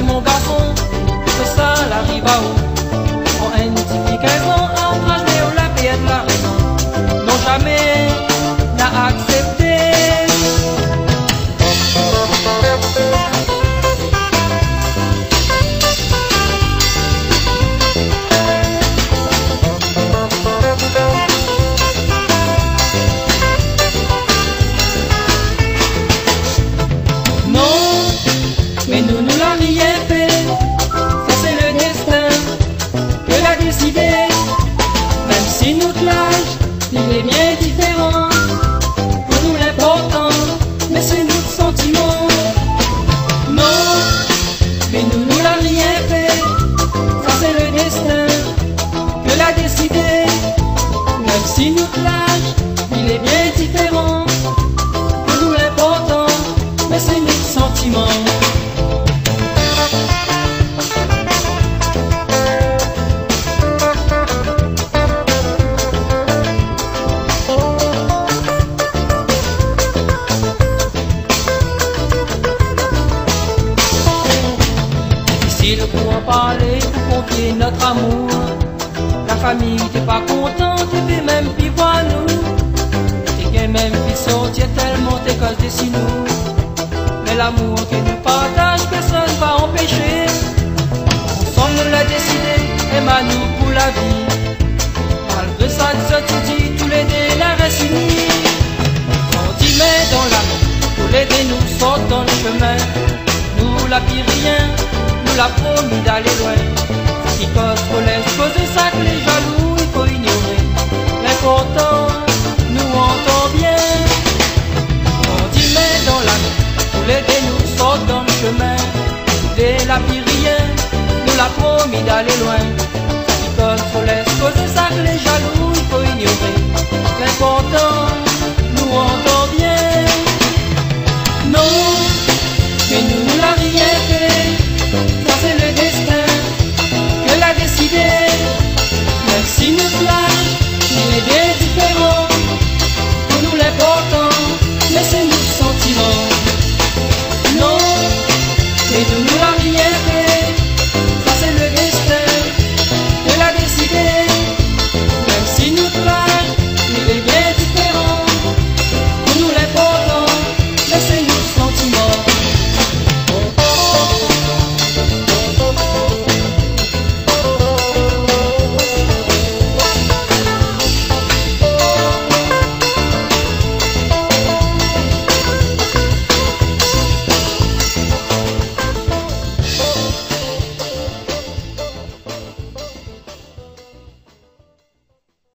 mon garçon, que ça l'arrive à où? On indique 15 ans, encouragé au la paix de la raison, non jamais n'a accepté. Mais nous l'a rien fait, ça c'est le destin que l'a décidé. Même si notre âge, il est bien différent, pour nous l'important, mais c'est notre sentiment. Non, mais nous l'a rien fait, ça c'est le destin que l'a décidé. Même si notre âge, il est bien différent, pour nous l'important, mais c'est notre sentiment. Pour en parler, pour confier notre amour. La famille t'es pas contente, et puis même puis voir nous. T'es qu'un même puis sortir tellement t'es cause des sinou. Mais l'amour que nous partage, personne va empêcher. Ensemble nous l'a décidé, aime à nous pour la vie. Malgré ça, tous les deux la reste unis. On dit mais dans la main, tous les deux nous sortent dans le chemin. Nous la pire rien, nous l'a promis d'aller loin. Si cause faut laisse cause de ça que les jaloux il faut ignorer. L'important nous entend bien. On dit mais dans la main, tous les deux nous sortent dans le chemin. Dès la pire rien, nous l'a promis d'aller loin. Si cause faut laisse cause de ça que les jaloux il faut ignorer. L'important